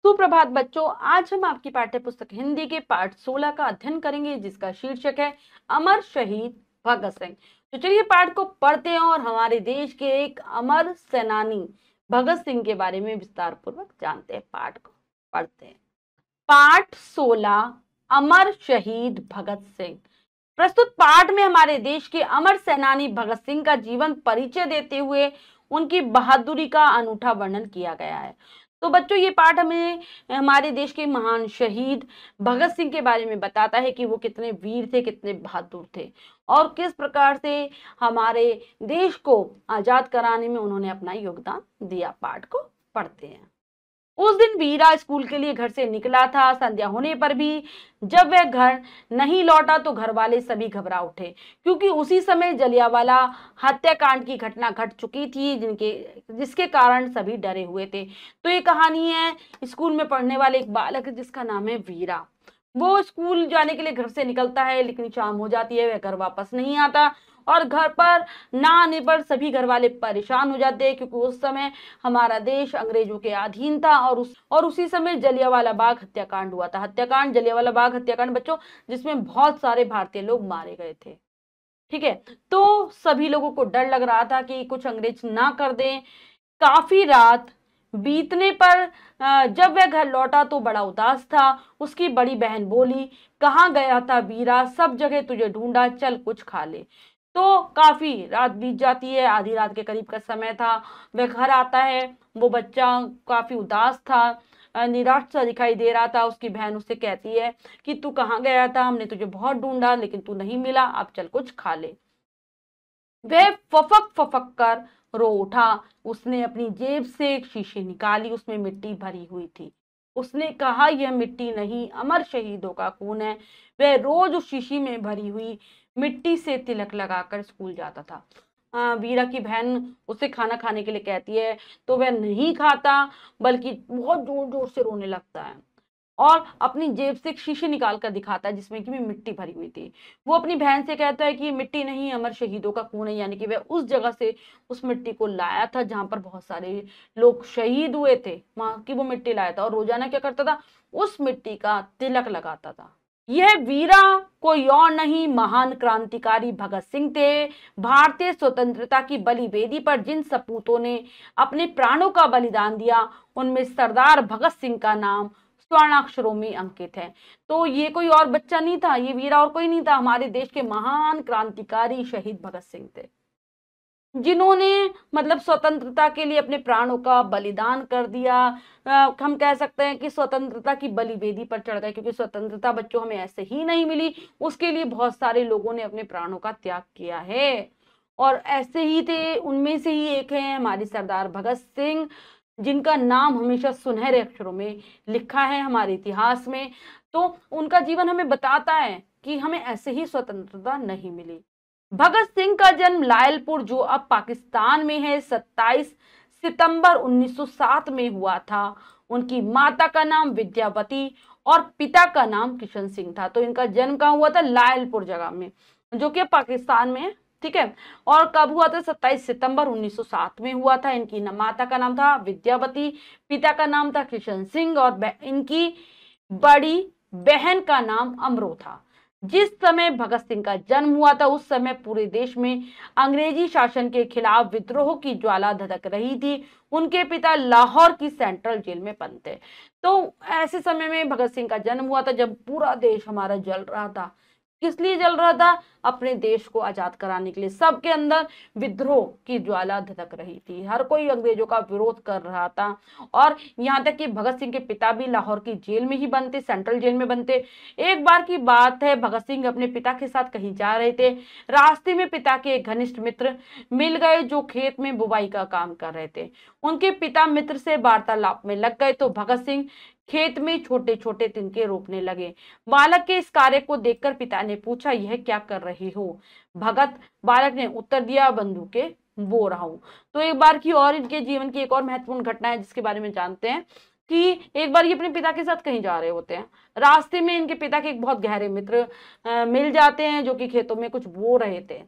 सुप्रभात बच्चों, आज हम आपकी पाठ्य पुस्तक हिंदी के पाठ 16 का अध्ययन करेंगे, जिसका शीर्षक है अमर शहीद भगत सिंह। तो चलिए पाठ को पढ़ते हैं और हमारे देश के एक अमर सेनानी भगत सिंह के बारे में विस्तार पूर्वक जानते हैं। पाठ को पढ़ते हैं। पाठ 16 अमर शहीद भगत सिंह। प्रस्तुत पाठ में हमारे देश के अमर सेनानी भगत सिंह का जीवन परिचय देते हुए उनकी बहादुरी का अनूठा वर्णन किया गया है। तो बच्चों, ये पाठ हमें हमारे देश के महान शहीद भगत सिंह के बारे में बताता है कि वो कितने वीर थे, कितने बहादुर थे और किस प्रकार से हमारे देश को आजाद कराने में उन्होंने अपना योगदान दिया। पाठ को पढ़ते हैं। उस दिन वीरा स्कूल के लिए घर से निकला था। संध्या होने पर भी जब वह घर नहीं लौटा तो घर वाले सभी घबरा उठे, क्योंकि उसी समय जलियांवाला हत्याकांड की घटना घट चुकी थी, जिसके कारण सभी डरे हुए थे। तो ये कहानी है स्कूल में पढ़ने वाले एक बालक जिसका नाम है वीरा। वो स्कूल जाने के लिए घर से निकलता है, लेकिन शाम हो जाती है, वह घर वापस नहीं आता और घर पर ना आने पर सभी घर वाले परेशान हो जाते हैं, क्योंकि उस समय हमारा देश अंग्रेजों के अधीन था और उसी समय जलियांवाला बाग हत्याकांड हुआ था। जलियांवाला बाग हत्याकांड बच्चों, जिसमें बहुत सारे भारतीय लोग मारे गए थे। ठीक है, तो सभी लोगों को डर लग रहा था कि कुछ अंग्रेज ना कर दें। काफी रात बीतने पर जब वह घर लौटा तो बड़ा उदास था। उसकी बड़ी बहन बोली, कहाँ गया था वीरा, सब जगह तुझे ढूंढा, चल कुछ खा ले। तो काफी रात बीत जाती है, आधी रात के करीब का समय था। वह घर आता है। वो बच्चा काफी उदास था, निराश सा दिखाई दे रहा था। उसकी बहन उससे कहती है कि तू कहाँ गया था, हमने तुझे बहुत ढूंढा लेकिन तू नहीं मिला, अब चल कुछ खा ले। वह फफक फफक कर रो उठा। उसने अपनी जेब से एक शीशी निकाली, उसमें मिट्टी भरी हुई थी। उसने कहा, यह मिट्टी नहीं, अमर शहीदों का खून है। वह रोज उस शीशी में भरी हुई मिट्टी से तिलक लगाकर स्कूल जाता था। वीरा की बहन उसे खाना खाने के लिए कहती है तो वह नहीं खाता, बल्कि बहुत जोर जोर से रोने लगता है और अपनी जेब से एक शीशी निकाल कर दिखाता है जिसमें कि मिट्टी भरी हुई थी। वो अपनी बहन से कहता है कि मिट्टी नहीं, अमर शहीदों का खून है, यानी कि वह उस जगह से उस मिट्टी को लाया था जहां पर बहुत सारे लोग शहीद हुए थे, वहां की वो मिट्टी लाया था और रोजाना क्या करता था, उस मिट्टी का तिलक लगाता था। यह वीरा कोई और नहीं, महान क्रांतिकारी भगत सिंह थे। भारतीय स्वतंत्रता की बलि वेदी पर जिन सपूतों ने अपने प्राणों का बलिदान दिया, उनमें सरदार भगत सिंह का नाम स्वर्णाक्षरों में अंकित है। तो ये कोई और बच्चा नहीं था, ये वीरा और कोई नहीं था, हमारे देश के महान क्रांतिकारी शहीद भगत सिंह थे, जिन्होंने मतलब स्वतंत्रता के लिए अपने प्राणों का बलिदान कर दिया। हम कह सकते हैं कि स्वतंत्रता की बलि वेदी पर चढ़ गए, क्योंकि स्वतंत्रता बच्चों हमें ऐसे ही नहीं मिली, उसके लिए बहुत सारे लोगों ने अपने प्राणों का त्याग किया है। और ऐसे ही थे, उनमें से ही एक है हमारे सरदार भगत सिंह, जिनका नाम हमेशा सुनहरे अक्षरों में लिखा है हमारे इतिहास में। तो उनका जीवन हमें बताता है कि हमें ऐसे ही स्वतंत्रता नहीं मिली। भगत सिंह का जन्म लायलपुर, जो अब पाकिस्तान में है, 27 सितंबर 1907 में हुआ था। उनकी माता का नाम विद्यावती और पिता का नाम किशन सिंह था। तो इनका जन्म कहाँ हुआ था, लायलपुर जगह में, जो कि पाकिस्तान में है। ठीक है, और कब हुआ था, 27 सितंबर 1907 में हुआ था। इनकी माता का नाम था विद्यावती, पिता का नाम था किशन सिंह और इनकी बड़ी बहन का नाम अमरो था। जिस समय भगत सिंह का जन्म हुआ था, उस समय पूरे देश में अंग्रेजी शासन के खिलाफ विद्रोह की ज्वाला धधक रही थी। उनके पिता लाहौर की सेंट्रल जेल में बंद थे। तो ऐसे समय में भगत सिंह का जन्म हुआ था जब पूरा देश हमारा जल रहा था। किस लिए जल रहा था, अपने देश को आजाद कराने के लिए। सबके अंदर विद्रोह की ज्वाला धधक रही थी, हर कोई अंग्रेजों का विरोध कर रहा था। और यहाँ तक कि भगत सिंह के पिता भी लाहौर की जेल में ही बंद थे, सेंट्रल जेल में बंद थे। एक बार की बात है, भगत सिंह अपने पिता के साथ कहीं जा रहे थे। रास्ते में पिता के एक घनिष्ठ मित्र मिल गए, जो खेत में बुवाई का काम कर रहे थे। उनके पिता मित्र से वार्तालाप में लग गए तो भगत सिंह खेत में छोटे छोटे तिनके रोपने लगे। बालक के इस कार्य को देखकर पिता ने पूछा, यह क्या कर रहे हो बालक ने उत्तर दिया, बंदूकें बो रहा हूं। तो एक बार की और इनके जीवन की एक और महत्वपूर्ण घटना है जिसके बारे में जानते हैं कि एक बार ये अपने पिता के साथ कहीं जा रहे होते हैं। रास्ते में इनके पिता के एक बहुत गहरे मित्र मिल जाते हैं, जो कि खेतों में कुछ बो रहे थे।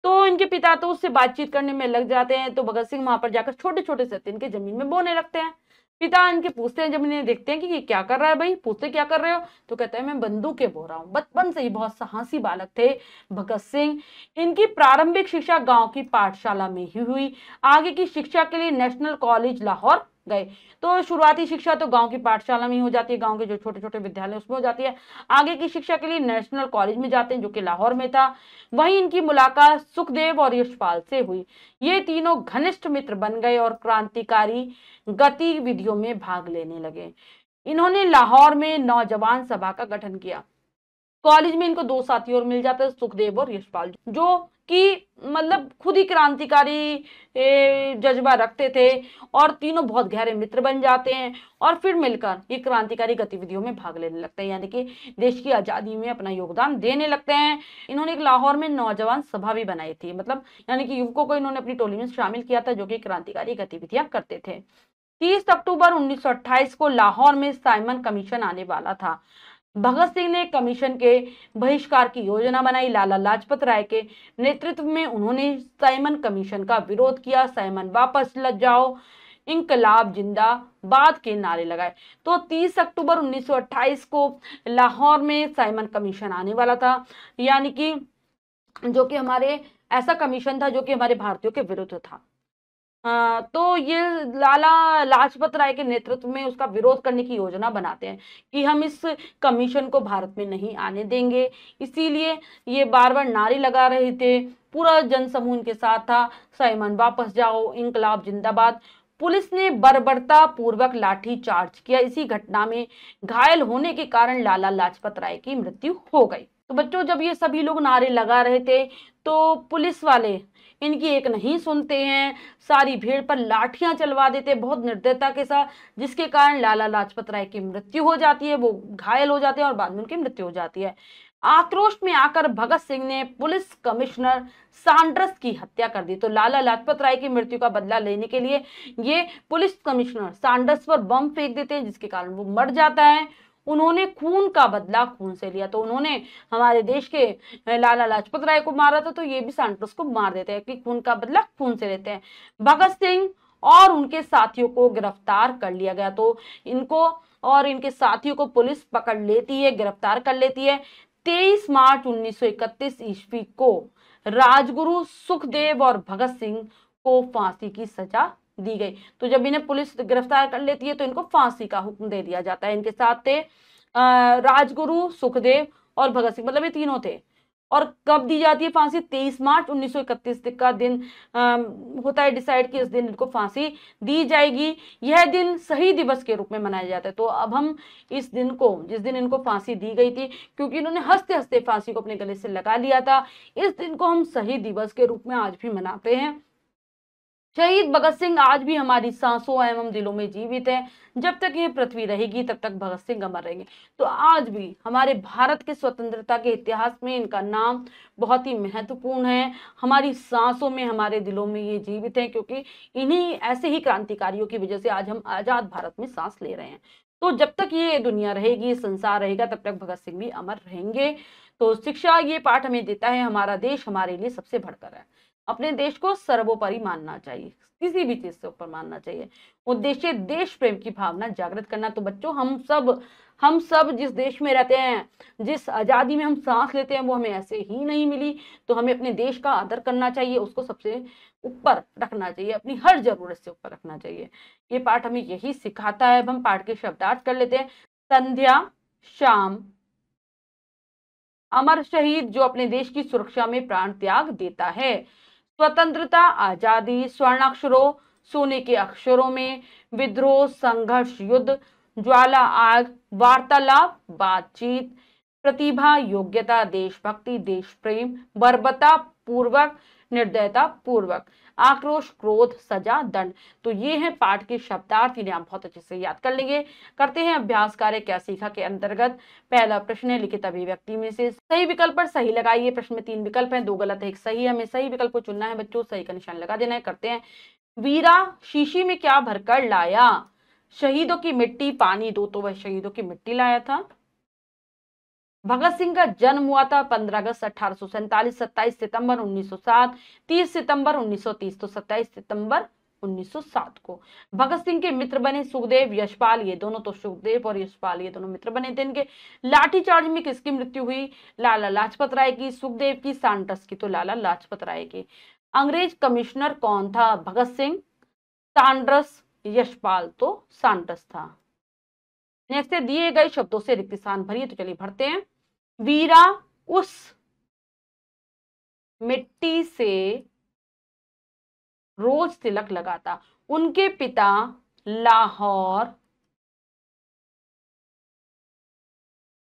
तो इनके पिता तो उससे बातचीत करने में लग जाते हैं। तो भगत सिंह वहां पर जाकर छोटे छोटे से तिनके जमीन में बोने लगते हैं। पिता इनके पूछते हैं, जब इन्हें देखते हैं कि ये क्या कर रहा है भाई, पूछते क्या कर रहे हो, तो कहते हैं मैं बंदूकें बो रहा हूँ। बचपन से ही बहुत साहसी बालक थे भगत सिंह। इनकी प्रारंभिक शिक्षा गांव की पाठशाला में ही हुई। आगे की शिक्षा के लिए नेशनल कॉलेज लाहौर गए। तो शुरुआती शिक्षा तो गांव की पाठशाला में ही हो जाती है, गांव के जो छोटे छोटे विद्यालय उसमें हो जाती है। आगे की शिक्षा के लिए नेशनल कॉलेज में जाते हैं जो कि लाहौर में था। वहीं इनकी मुलाकात सुखदेव और यशपाल से हुई। ये तीनों घनिष्ठ मित्र बन गए और क्रांतिकारी गतिविधियों में भाग लेने लगे। इन्होंने लाहौर में नौजवान सभा का गठन किया। कॉलेज में इनको दो साथी और मिल जाते हैं, सुखदेव और यशपाल, जो कि मतलब खुद ही क्रांतिकारी जज्बा रखते थे, और तीनों बहुत गहरे मित्र बन जाते हैं और फिर मिलकर ये क्रांतिकारी गतिविधियों में भाग लेने लगते हैं, यानी कि देश की आजादी में अपना योगदान देने लगते हैं। इन्होंने एक लाहौर में नौजवान सभा भी बनाई थी, मतलब यानी कि युवकों को इन्होंने अपनी टोली में शामिल किया था जो कि क्रांतिकारी गतिविधियां करते थे। 30 अक्टूबर 1928 को लाहौर में साइमन कमीशन आने वाला था। भगत सिंह ने कमीशन के बहिष्कार की योजना बनाई। लाला लाजपत राय के नेतृत्व में उन्होंने साइमन कमीशन का विरोध किया। साइमन वापस लग जाओ, इंकलाब जिंदाबाद के नारे लगाए। तो 30 अक्टूबर 1928 को लाहौर में साइमन कमीशन आने वाला था, यानी कि जो कि हमारे ऐसा कमीशन था जो कि हमारे भारतीयों के विरुद्ध था। तो ये लाला लाजपत राय के नेतृत्व में उसका विरोध करने की योजना बनाते हैं कि हम इस कमीशन को भारत में नहीं आने देंगे। इसीलिए ये बार बार नारे लगा रहे थे, पूरा जनसमूह इनके साथ था, साइमन वापस जाओ, इंकलाब जिंदाबाद। पुलिस ने बर्बरता पूर्वक लाठी चार्ज किया। इसी घटना में घायल होने के कारण लाला लाजपत राय की मृत्यु हो गई। तो बच्चों, जब ये सभी लोग नारे लगा रहे थे तो पुलिस वाले इनकी एक नहीं सुनते हैं, सारी भीड़ पर लाठियां चलवा देते बहुत निर्दयता के साथ, जिसके कारण लाला लाजपत राय की मृत्यु हो जाती है। वो घायल हो जाते हैं और बाद में उनकी मृत्यु हो जाती है। आक्रोश में आकर भगत सिंह ने पुलिस कमिश्नर सांड्रस की हत्या कर दी। तो लाला लाजपत राय की मृत्यु का बदला लेने के लिए ये पुलिस कमिश्नर सांड्रस पर बम फेंक देते हैं, जिसके कारण वो मर जाता है। उन्होंने खून का बदला खून से लिया। तो उन्होंने हमारे देश के लाला लाजपत राय को मारा था, तो ये भी सांड्रस को मार देते हैं कि खून का बदला खून से लेते हैं। भगत सिंह और उनके साथियों को गिरफ्तार कर लिया गया। तो इनको और इनके साथियों को पुलिस पकड़ लेती है, गिरफ्तार कर लेती है। 23 मार्च 1931 ईस्वी को राजगुरु सुखदेव और भगत सिंह को फांसी की सजा दी गई। तो जब इन्हें पुलिस गिरफ्तार कर लेती है तो इनको फांसी का हुक्म दे दिया जाता है। इनके साथ थे राजगुरु, सुखदेव और भगत सिंह, मतलब ये तीनों थे। और कब दी जाती है फांसी? 23 मार्च 1931 का दिन होता है डिसाइड कि इस दिन इनको फांसी दी जाएगी। यह दिन शहीद दिवस के रूप में मनाया जाता है। तो अब हम इस दिन को, जिस दिन इनको फांसी दी गई थी, क्योंकि इन्होंने हंसते हंसते फांसी को अपने गले से लगा लिया था, इस दिन को हम शहीद दिवस के रूप में आज भी मनाते हैं। शहीद भगत सिंह आज भी हमारी सांसों एवं दिलों में जीवित है। जब तक ये पृथ्वी रहेगी तब तक भगत सिंह अमर रहेंगे। तो आज भी हमारे भारत के स्वतंत्रता के इतिहास में इनका नाम बहुत ही महत्वपूर्ण है। हमारी सांसों में, हमारे दिलों में ये जीवित है, क्योंकि इन्हीं ऐसे ही क्रांतिकारियों की वजह से आज हम आजाद भारत में सांस ले रहे हैं। तो जब तक ये दुनिया रहेगी, संसार रहेगा, तब तक भगत सिंह भी अमर रहेंगे। तो शिक्षा ये पाठ हमें देता है, हमारा देश हमारे लिए सबसे बढ़कर है। अपने देश को सर्वोपरि मानना चाहिए, किसी भी चीज से ऊपर मानना चाहिए। उद्देश्य देश प्रेम की भावना जागृत करना। तो बच्चों, हम सब जिस देश में रहते हैं, जिस आजादी में हम सांस लेते हैं, वो हमें ऐसे ही नहीं मिली। तो हमें अपने देश का आदर करना चाहिए, उसको सबसे ऊपर रखना चाहिए, अपनी हर जरूरत से ऊपर रखना चाहिए। ये पाठ हमें यही सिखाता है। अब हम पाठ के शब्दार्थ कर लेते हैं। संध्या, शाम, अमर शहीद जो अपने देश की सुरक्षा में प्राण त्याग देता है। स्वतंत्रता, आजादी, स्वर्णाक्षरों, सोने के अक्षरों में, विद्रोह, संघर्ष, युद्ध, ज्वाला, आग, वार्तालाप, बातचीत, प्रतिभा, योग्यता, देशभक्ति, देश प्रेम, बर्बरता पूर्वक, निर्दयता पूर्वक, आक्रोश, क्रोध, सजा, दंड। तो ये है पाठ के शब्दार्थ, इन्हें आप बहुत अच्छे से याद कर लेंगे। करते हैं अभ्यास कार्य क्या सीखा के अंतर्गत। पहला प्रश्न है, लिखित अभिव्यक्ति में से सही विकल्प पर सही लगाइए। प्रश्न में 3 विकल्प हैं, 2 गलत है, 1 सही है। हमें सही विकल्प को चुनना है बच्चों, सही का निशान लगा देना है। करते हैं। वीरा शीशी में क्या भरकर लाया? शहीदों की मिट्टी, पानी दो। तो वह शहीदों की मिट्टी लाया था। भगत सिंह का जन्म हुआ था 15 अगस्त 1847, 27 सितंबर 1907, 30 सितंबर 1930। तो 27 सितंबर 1907 को। भगत सिंह के मित्र बने सुखदेव यशपाल, ये दोनों तो सुखदेव और यशपाल ये दोनों मित्र बने थे इनके। लाठीचार्ज में किसकी मृत्यु हुई? लाला लाजपत राय की, सुखदेव की, सांडर्स की, तो लाला लाजपत राय की। अंग्रेज कमिश्नर कौन था? भगत सिंह, सांडर्स, यशपाल, तो सांडर्स था। नेक्स्ट है दिए गए शब्दों से रिक्त स्थान भरिए, तो चलिए भरते हैं। वीरा उस मिट्टी से रोज तिलक लगाता। उनके पिता लाहौर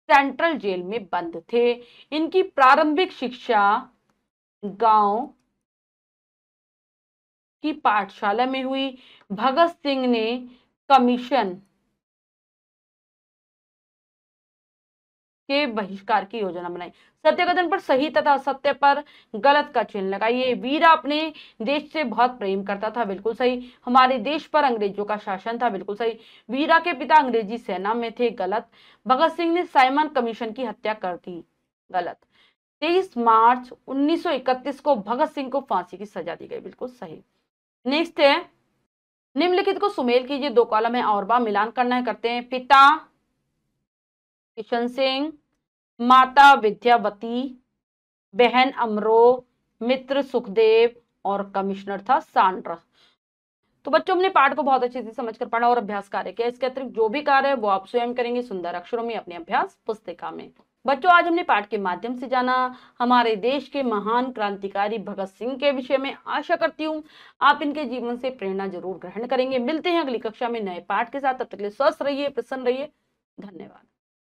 सेंट्रल जेल में बंद थे। इनकी प्रारंभिक शिक्षा गांव की पाठशाला में हुई। भगत सिंह ने कमीशन के बहिष्कार की योजना बनाई। सत्य कथन पर सही तथा असत्य पर गलत का चिन्ह लगाइए। वीरा अपने देश से बहुत प्रेम करता था, बिल्कुल सही। हमारे देश पर अंग्रेजों का शासन था, बिल्कुल सही। वीरा के पिता अंग्रेजी सेना में थे, गलत। भगत सिंह ने साइमन कमीशन की हत्या कर दी, गलत। 23 मार्च 1931 को भगत सिंह को फांसी की सजा दी गई, बिल्कुल सही। नेक्स्ट है निम्नलिखित को सुमेल कीजिए, 2 कॉलम है और बा मिलान करना है, करते हैं। पिता किशन सिंह, माता विद्यावती, बहन अमरो, मित्र सुखदेव और कमिश्नर था सांड्रस। तो बच्चों हमने पाठ को बहुत अच्छे से समझकर पढ़ा और अभ्यास कार्य किया। इसके अतिरिक्त जो भी कार्य है वो आप स्वयं करेंगे सुंदर अक्षरों में अपने अभ्यास पुस्तिका में। बच्चों आज हमने पाठ के माध्यम से जाना हमारे देश के महान क्रांतिकारी भगत सिंह के विषय में। आशा करती हूँ आप इनके जीवन से प्रेरणा जरूर ग्रहण करेंगे। मिलते हैं अगली कक्षा में नए पाठ के साथ, तब तक के लिए स्वस्थ रहिए, प्रसन्न रहिए। धन्यवाद।